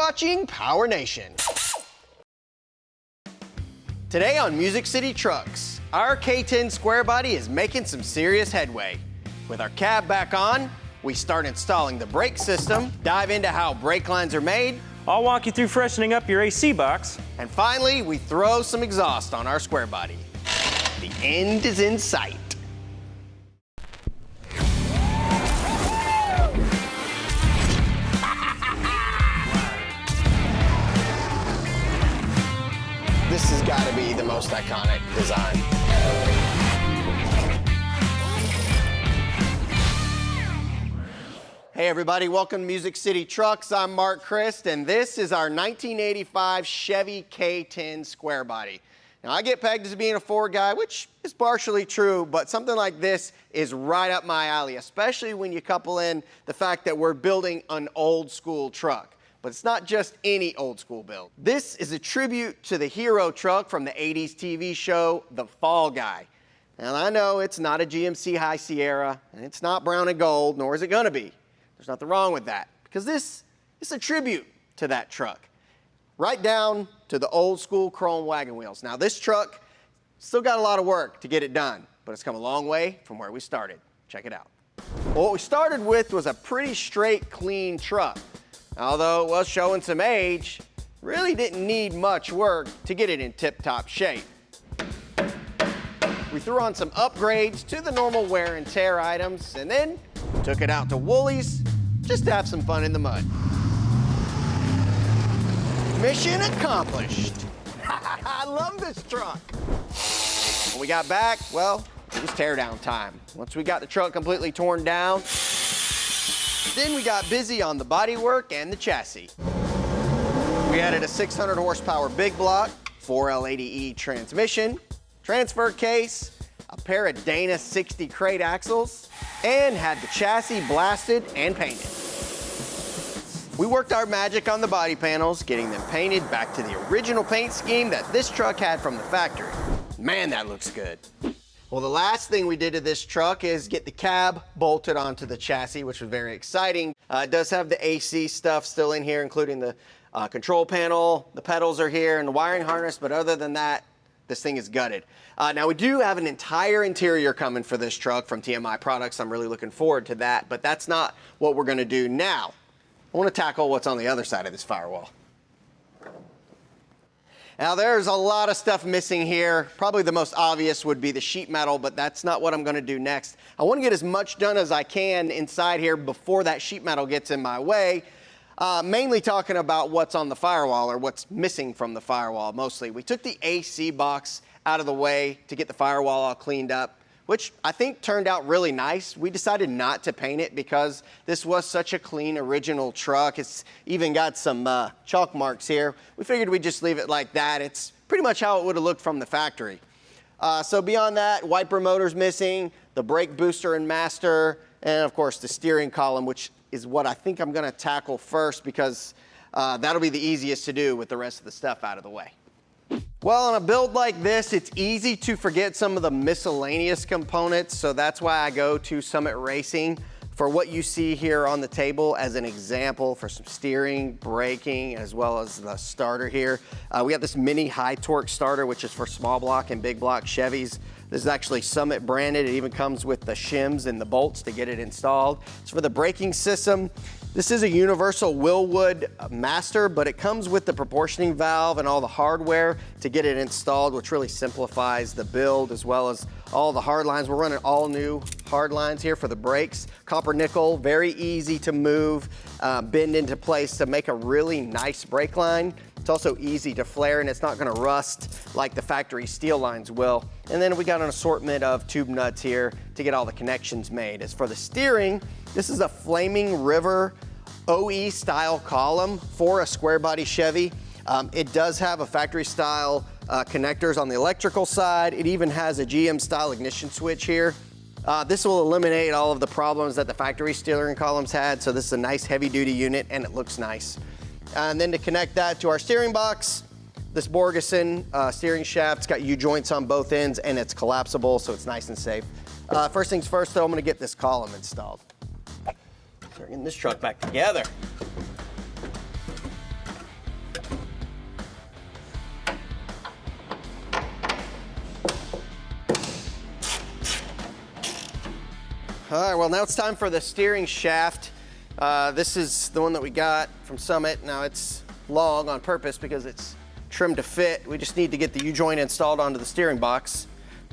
watching PowerNation. Today on Music City Trucks, our K-10 square body is making some serious headway. With our cab back on, we start installing the brake system, dive into how brake lines are made, I'll walk you through freshening up your AC box. and finally, we throw some exhaust on our square body. The end is in sight. This has got to be the most iconic design. Hey everybody, welcome to Music City Trucks. I'm Mark Christ, and this is our 1985 Chevy K-10 square body. Now I get pegged as being a Ford guy, which is partially true, but something like this is right up my alley, especially when you couple in the fact that we're building an old school truck. But it's not just any old school build. This is a tribute to the hero truck from the 80s TV show, The Fall Guy. And I know it's not a GMC High Sierra, and it's not brown and gold, nor is it gonna be. There's nothing wrong with that, because this is a tribute to that truck. Right down to the old school chrome wagon wheels. Now this truck still got a lot of work to get it done, but it's come a long way from where we started. Check it out. Well, what we started with was a pretty straight, clean truck. Although it was showing some age, really didn't need much work to get it in tip-top shape. We threw on some upgrades to the normal wear and tear items, and then took it out to Woolies just to have some fun in the mud. Mission accomplished. I love this truck. When we got back, well, it was tear down time. Once we got the truck completely torn down, then we got busy on the bodywork and the chassis. We added a 600 horsepower big block, 4L80E transmission, transfer case, a pair of Dana 60 crate axles, and had the chassis blasted and painted. We worked our magic on the body panels, getting them painted back to the original paint scheme that this truck had from the factory. Man, that looks good. Well, the last thing we did to this truck is get the cab bolted onto the chassis, which was very exciting. It does have the AC stuff still in here, including the control panel, the pedals are here, and the wiring harness, but other than that, this thing is gutted. Now, we do have an entire interior coming for this truck from TMI Products. I'm really looking forward to that, but that's not what we're gonna do now. I wanna tackle what's on the other side of this firewall. Now there's a lot of stuff missing here. Probably the most obvious would be the sheet metal, but that's not what I'm gonna do next. I wanna get as much done as I can inside here before that sheet metal gets in my way. Mainly talking about what's on the firewall, or what's missing from the firewall mostly. We took the AC box out of the way to get the firewall all cleaned up, which I think turned out really nice. We decided not to paint it because this was such a clean original truck. It's even got some chalk marks here. We figured we'd just leave it like that. It's pretty much how it would have looked from the factory. So beyond that, wiper motor's missing, the brake booster and master, and of course the steering column, which is what I think I'm gonna tackle first because that'll be the easiest to do with the rest of the stuff out of the way. Well, on a build like this, it's easy to forget some of the miscellaneous components, so that's why I go to Summit Racing for what you see here on the table as an example for some steering, braking, as well as the starter here. We got this mini high torque starter, which is for small block and big block Chevys. This is actually Summit branded. It even comes with the shims and the bolts to get it installed. It's for the braking system. This is a universal Wilwood master, but it comes with the proportioning valve and all the hardware to get it installed, which really simplifies the build as well as all the hard lines. We're running all new hard lines here for the brakes. Copper nickel, very easy to move, bend into place to make a really nice brake line. It's also easy to flare and it's not gonna rust like the factory steel lines will. And then we got an assortment of tube nuts here to get all the connections made. As for the steering, this is a Flaming River OE style column for a square body Chevy. It does have a factory style connectors on the electrical side. It even has a GM style ignition switch here. This will eliminate all of the problems that the factory steering columns had. So this is a nice heavy duty unit and it looks nice. And then to connect that to our steering box, this Borgeson steering shaft's got U-joints on both ends and it's collapsible, so it's nice and safe. First things first though, I'm gonna get this column installed. So we're getting this truck back together. All right, well, now it's time for the steering shaft. This is the one that we got from Summit. Now it's long on purpose because it's trimmed to fit. We just need to get the U-joint installed onto the steering box,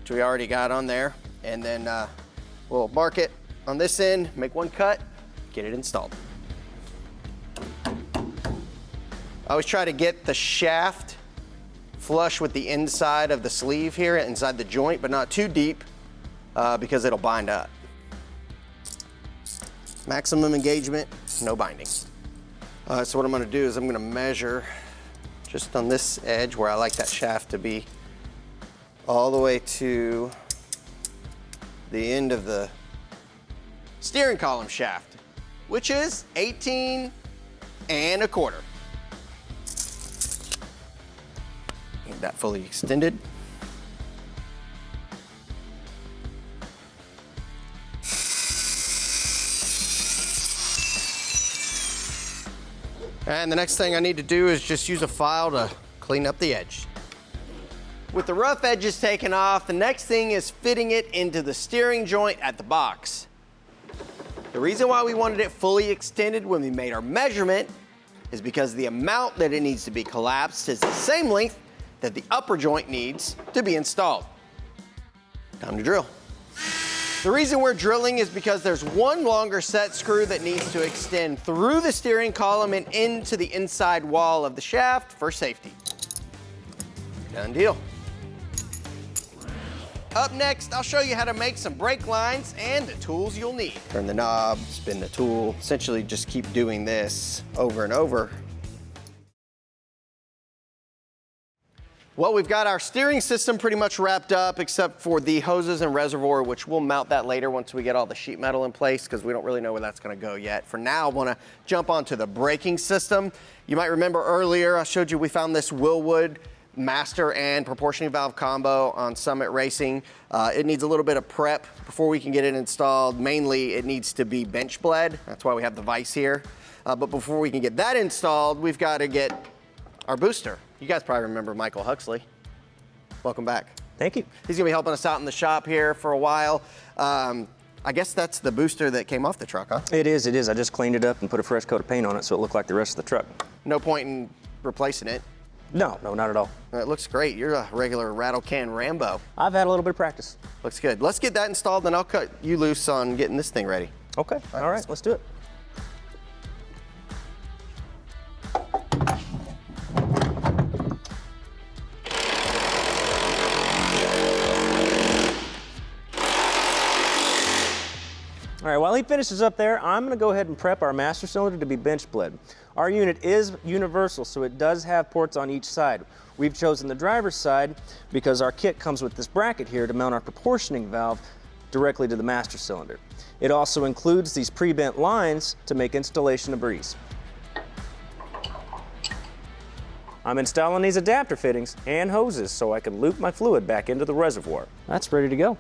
which we already got on there. And then we'll mark it on this end, make one cut, get it installed. I always try to get the shaft flush with the inside of the sleeve here, inside the joint, but not too deep because it'll bind up. Maximum engagement, no binding. So what I'm gonna do is I'm gonna measure just on this edge where I like that shaft to be all the way to the end of the steering column shaft, which is 18 1/4. Get that fully extended. And the next thing I need to do is just use a file to clean up the edge. With the rough edges taken off, the next thing is fitting it into the steering joint at the box. The reason why we wanted it fully extended when we made our measurement is because the amount that it needs to be collapsed is the same length that the upper joint needs to be installed. Time to drill. The reason we're drilling is because there's one longer set screw that needs to extend through the steering column and into the inside wall of the shaft for safety. Done deal. Up next, I'll show you how to make some brake lines and the tools you'll need. Turn the knob, spin the tool, essentially just keep doing this over and over. Well, we've got our steering system pretty much wrapped up except for the hoses and reservoir, which we'll mount that later once we get all the sheet metal in place because we don't really know where that's gonna go yet. For now, I wanna jump onto the braking system. You might remember earlier, I showed you we found this Wilwood master and proportioning valve combo on Summit Racing. It needs a little bit of prep before we can get it installed. Mainly, it needs to be bench bled. That's why we have the vise here. But before we can get that installed, we've gotta get our booster. You guys probably remember Michael Huxley. Welcome back. Thank you. He's gonna be helping us out in the shop here for a while. I guess that's the booster that came off the truck, huh? It is. I just cleaned it up and put a fresh coat of paint on it so it looked like the rest of the truck. No point in replacing it. No, not at all. It looks great. You're a regular rattle can Rambo. I've had a little bit of practice. Looks good. Let's get that installed, then I'll cut you loose on getting this thing ready. Okay, all right, let's do it. All right, while he finishes up there, I'm gonna go ahead and prep our master cylinder to be bench bled. Our unit is universal, so it does have ports on each side. We've chosen the driver's side because our kit comes with this bracket here to mount our proportioning valve directly to the master cylinder. It also includes these pre-bent lines to make installation a breeze. I'm installing these adapter fittings and hoses so I can loop my fluid back into the reservoir. That's ready to go.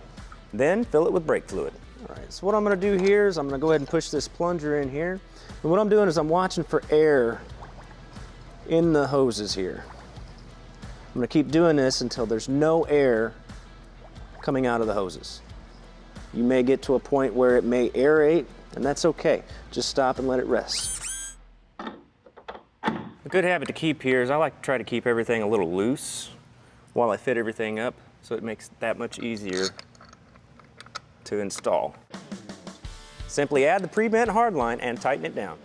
Then fill it with brake fluid. All right, so what I'm gonna do here is I'm gonna go ahead and push this plunger in here. And what I'm doing is I'm watching for air in the hoses here. I'm gonna keep doing this until there's no air coming out of the hoses. You may get to a point where it may aerate, and that's okay. Just stop and let it rest. A good habit to keep here is I like to try to keep everything a little loose while I fit everything up, so it makes it that much easier to install. Simply add the pre-bent hardline and tighten it down.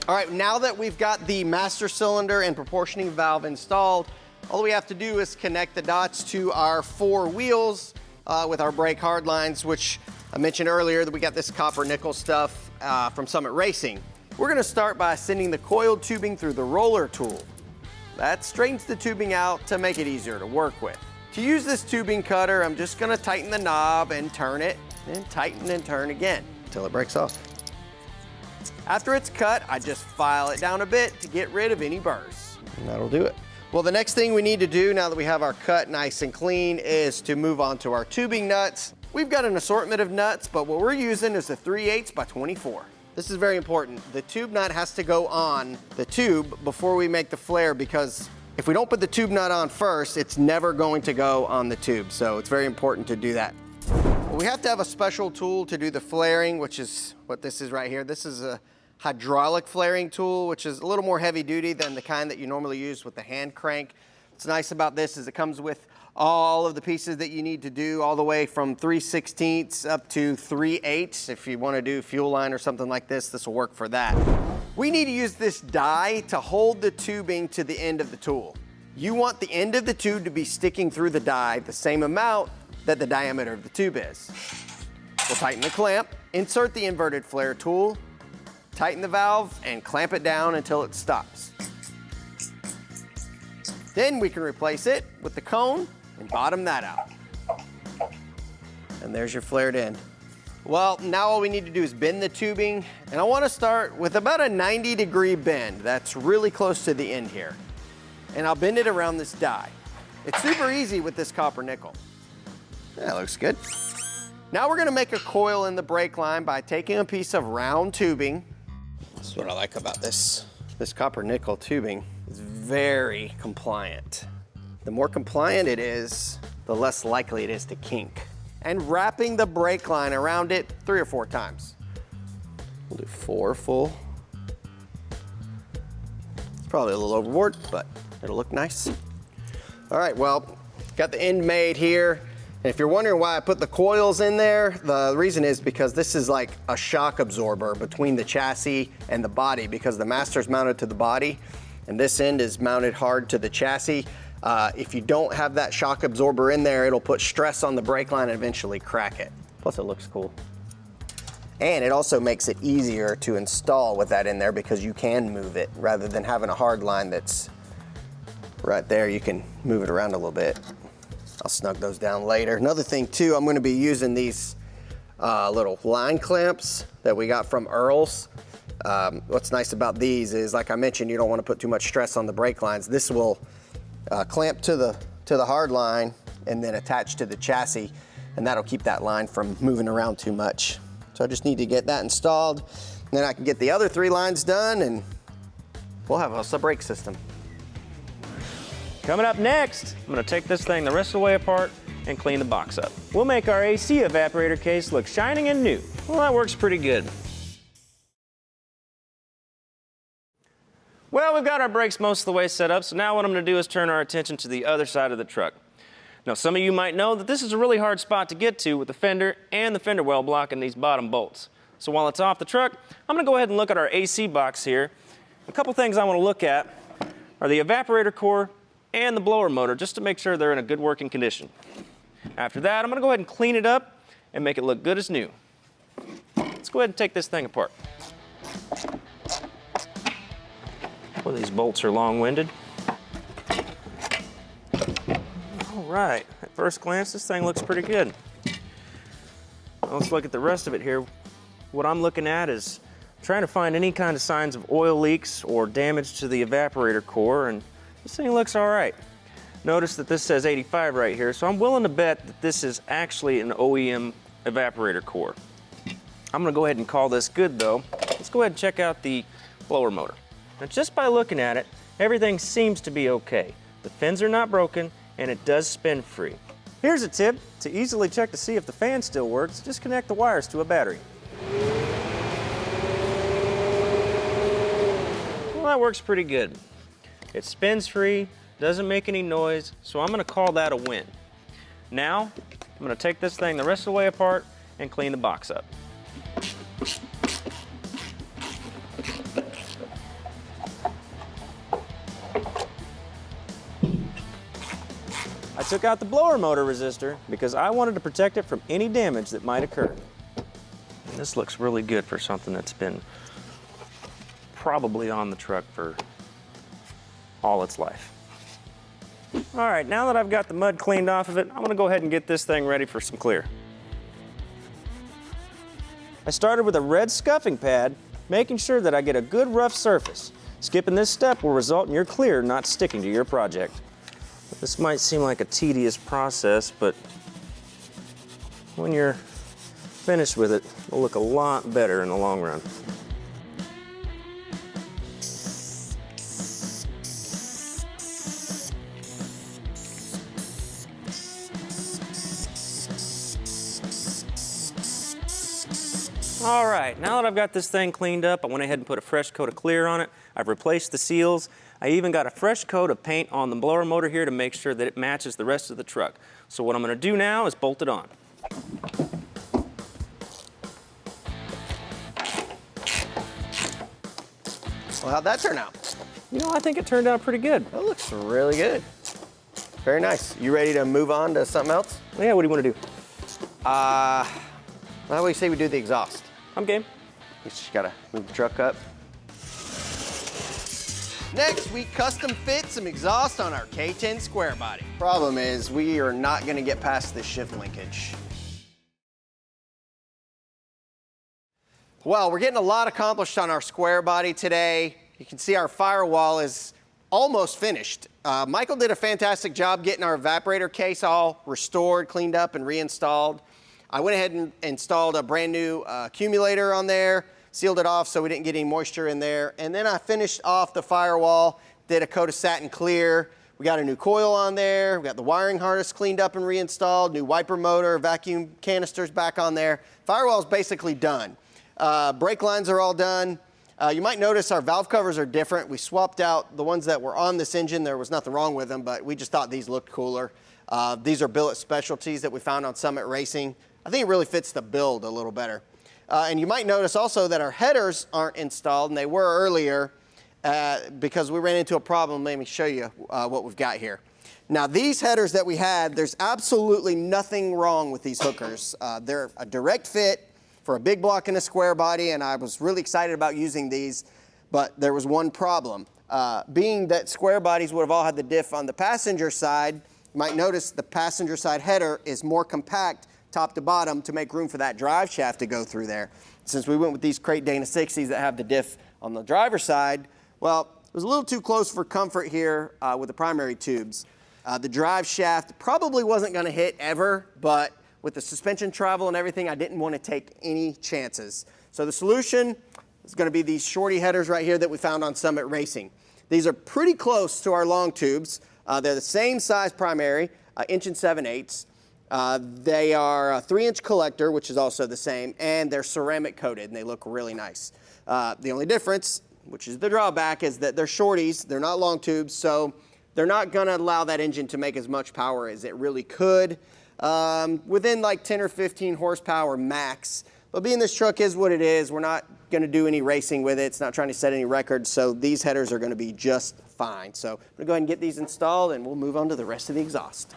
All right, now that we've got the master cylinder and proportioning valve installed, all we have to do is connect the dots to our 4 wheels with our brake hardlines, which I mentioned earlier that we got this copper nickel stuff from Summit Racing. We're gonna start by sending the coiled tubing through the roller tool. That straightens the tubing out to make it easier to work with. To use this tubing cutter, I'm just gonna tighten the knob and turn it, and tighten and turn again until it breaks off. After it's cut, I just file it down a bit to get rid of any burrs. And that'll do it. Well, the next thing we need to do now that we have our cut nice and clean is to move on to our tubing nuts. We've got an assortment of nuts, but what we're using is a 3/8 by 24. This is very important. The tube nut has to go on the tube before we make the flare because if we don't put the tube nut on first, it's never going to go on the tube. So it's very important to do that. We have to have a special tool to do the flaring, which is what this is right here. This is a hydraulic flaring tool, which is a little more heavy duty than the kind that you normally use with the hand crank. What's nice about this is it comes with all of the pieces that you need to do, all the way from 3/16 up to 3/8. If you want to do fuel line or something like this, this will work for that. We need to use this die to hold the tubing to the end of the tool. You want the end of the tube to be sticking through the die the same amount that the diameter of the tube is. We'll tighten the clamp, insert the inverted flare tool, tighten the valve, and clamp it down until it stops. Then we can replace it with the cone and bottom that out. And there's your flared end. Well, now all we need to do is bend the tubing, and I want to start with about a 90-degree bend. That's really close to the end here. And I'll bend it around this die. It's super easy with this copper nickel. That looks good. Now we're gonna make a coil in the brake line by taking a piece of round tubing. This is what I like about this. This copper nickel tubing is very compliant. The more compliant it is, the less likely it is to kink. And wrapping the brake line around it 3 or 4 times. We'll do 4 full. It's probably a little overboard, but it'll look nice. All right, well, got the end made here. And if you're wondering why I put the coils in there, the reason is because this is like a shock absorber between the chassis and the body, because the master's mounted to the body and this end is mounted hard to the chassis. If you don't have that shock absorber in there, it'll put stress on the brake line and eventually crack it. Plus it looks cool. And it also makes it easier to install with that in there because you can move it rather than having a hard line that's right there. You can move it around a little bit. I'll snug those down later. Another thing too, I'm gonna be using these little line clamps that we got from Earl's. What's nice about these is, like I mentioned, you don't wanna put too much stress on the brake lines. This will clamp to the hard line and then attach to the chassis, and that'll keep that line from moving around too much. So I just need to get that installed, and then I can get the other 3 lines done and we'll have us a brake system. Coming up next, I'm gonna take this thing the rest of the way apart and clean the box up. We'll make our AC evaporator case look shining and new. Well, that works pretty good. Well, we've got our brakes most of the way set up, so now what I'm gonna do is turn our attention to the other side of the truck. Now, some of you might know that this is a really hard spot to get to with the fender and the fender well block and these bottom bolts. So while it's off the truck, I'm gonna go ahead and look at our AC box here. A couple things I wanna look at are the evaporator core and the blower motor, just to make sure they're in a good working condition. After that, I'm gonna go ahead and clean it up and make it look good as new. Let's go ahead and take this thing apart. Well, these bolts are long-winded. All right, at first glance, this thing looks pretty good. Now let's look at the rest of it here. What I'm looking at is trying to find any kind of signs of oil leaks or damage to the evaporator core, and this thing looks all right. Notice that this says 85 right here, so I'm willing to bet that this is actually an OEM evaporator core. I'm gonna go ahead and call this good though. Let's go ahead and check out the blower motor. Now just by looking at it, everything seems to be okay. The fins are not broken and it does spin free. Here's a tip to easily check to see if the fan still works. Just connect the wires to a battery. Well, that works pretty good. It spins free, doesn't make any noise, so I'm gonna call that a win. Now, I'm gonna take this thing the rest of the way apart and clean the box up. I took out the blower motor resistor because I wanted to protect it from any damage that might occur. And this looks really good for something that's been probably on the truck for all its life. All right, now that I've got the mud cleaned off of it, I'm gonna go ahead and get this thing ready for some clear. I started with a red scuffing pad, making sure that I get a good rough surface. Skipping this step will result in your clear not sticking to your project. This might seem like a tedious process, but when you're finished with it, it'll look a lot better in the long run. All right, now that I've got this thing cleaned up, I went ahead and put a fresh coat of clear on it. I've replaced the seals. I even got a fresh coat of paint on the blower motor here to make sure that it matches the rest of the truck. So what I'm gonna do now is bolt it on. Well, how'd that turn out? You know, I think it turned out pretty good. That looks really good. Very nice. You ready to move on to something else? Yeah, what do you want to do? How do we say we do the exhaust? I'm game. We just gotta move the truck up. Next, we custom fit some exhaust on our K-10 square body. Problem is, we are not gonna get past this shift linkage. Well, we're getting a lot accomplished on our square body today. You can see our firewall is almost finished. Michael did a fantastic job getting our evaporator case all restored, cleaned up, and reinstalled. I went ahead and installed a brand new accumulator on there, sealed it off so we didn't get any moisture in there. And then I finished off the firewall, did a coat of satin clear. We got a new coil on there. We got the wiring harness cleaned up and reinstalled, new wiper motor, vacuum canisters back on there. Firewall's basically done. Brake lines are all done. You might notice our valve covers are different. We swapped out the ones that were on this engine. There was nothing wrong with them, but we just thought these looked cooler. These are billet specialties that we found on Summit Racing. I think it really fits the build a little better. And you might notice also that our headers aren't installed, and they were earlier because we ran into a problem. Let me show you what we've got here. Now, these headers that we had, there's absolutely nothing wrong with these hookers. They're a direct fit for a big block and a square body, and I was really excited about using these, but there was one problem. Being that square bodies would have all had the diff on the passenger side, you might notice the passenger side header is more compact top to bottom to make room for that drive shaft to go through there. Since we went with these Crate Dana 60s that have the diff on the driver's side, well, it was a little too close for comfort here with the primary tubes. The drive shaft probably wasn't gonna hit ever, but with the suspension travel and everything, I didn't want to take any chances. So the solution is going to be these shorty headers right here that we found on Summit Racing. These are pretty close to our long tubes. They're the same size primary, 1 7/8. They are a 3-inch collector, which is also the same, and they're ceramic coated, and they look really nice. The only difference, which is the drawback, is that they're shorties, they're not long tubes, so they're not going to allow that engine to make as much power as it really could. Within like 10 or 15 horsepower max. But being this truck is what it is, we're not going to do any racing with it. It's not trying to set any records, so these headers are going to be just fine. So I'm going to go ahead and get these installed, and we'll move on to the rest of the exhaust.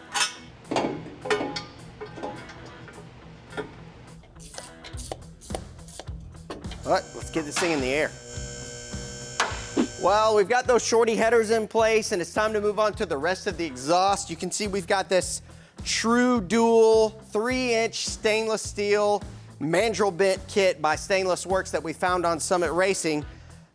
All right, let's get this thing in the air. Well, we've got those shorty headers in place, and it's time to move on to the rest of the exhaust. You can see we've got this true dual 3-inch stainless steel mandrel bent kit by Stainless Works that we found on Summit Racing.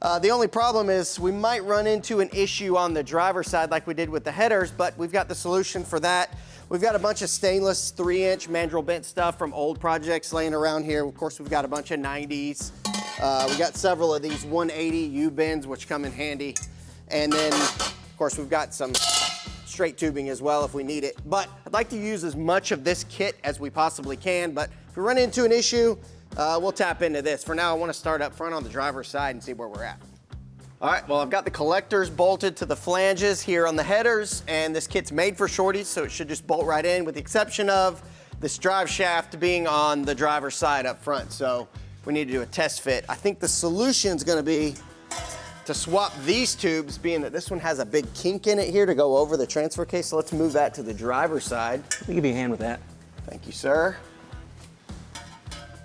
The only problem is we might run into an issue on the driver's side like we did with the headers, but we've got the solution for that. We've got a bunch of stainless 3-inch mandrel bent stuff from old projects laying around here. Of course, we've got a bunch of 90s. We got several of these 180 U-bends, which come in handy. And then, of course, we've got some straight tubing as well if we need it. But I'd like to use as much of this kit as we possibly can, but if we run into an issue, we'll tap into this. For now, I want to start up front on the driver's side and see where we're at. All right, well, I've got the collectors bolted to the flanges here on the headers, and this kit's made for shorties, so it should just bolt right in, with the exception of this drive shaft being on the driver's side up front. So we need to do a test fit. I think the solution's gonna be to swap these tubes, being that this one has a big kink in it here to go over the transfer case. So let's move that to the driver's side. Let me give you a hand with that. Thank you, sir.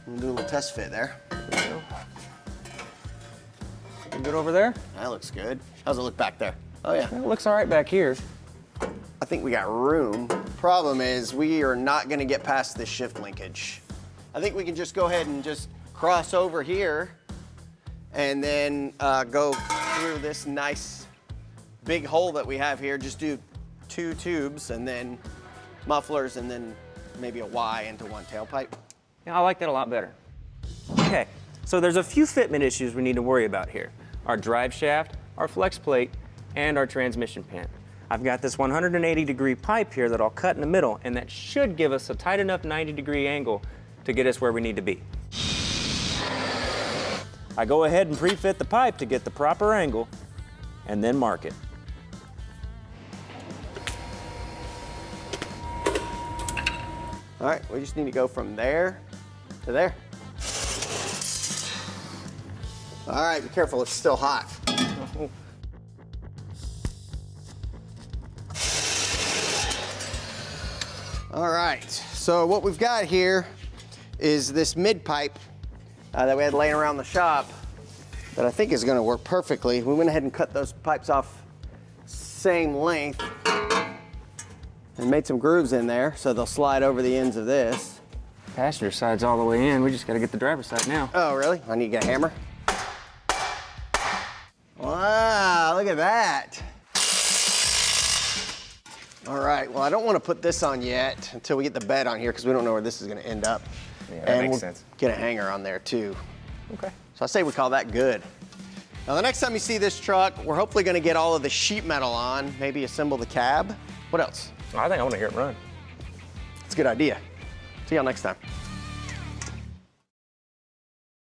I'm gonna do a little test fit there. There you go. Looking good over there? That looks good. How's it look back there? Oh yeah. It looks all right back here. I think we got room. Problem is we are not gonna get past this shift linkage. I think we can just go ahead and just cross over here and then go through this nice big hole that we have here. Just do 2 tubes and then mufflers and then maybe a Y into one tailpipe. Yeah, I like that a lot better. Okay, so there's a few fitment issues we need to worry about here. Our drive shaft, our flex plate, and our transmission pan. I've got this 180-degree pipe here that I'll cut in the middle, and that should give us a tight enough 90-degree angle to get us where we need to be. I go ahead and pre-fit the pipe to get the proper angle and then mark it. All right, we just need to go from there to there. All right, be careful, it's still hot. All right, so what we've got here is this mid pipe that we had laying around the shop that I think is gonna work perfectly. We went ahead and cut those pipes off same length and made some grooves in there so they'll slide over the ends of this. Passenger side's all the way in. We just got to get the driver's side now. Oh, really? I need to get a hammer. Wow, look at that. All right, well, I don't want to put this on yet until we get the bed on here because we don't know where this is going to end up. Yeah, that and makes we'll sense. Get a hanger on there too. Okay. So I say we call that good. Now, the next time you see this truck, we're hopefully going to get all of the sheet metal on, maybe assemble the cab. What else? I think I want to hear it run. It's a good idea. See y'all next time.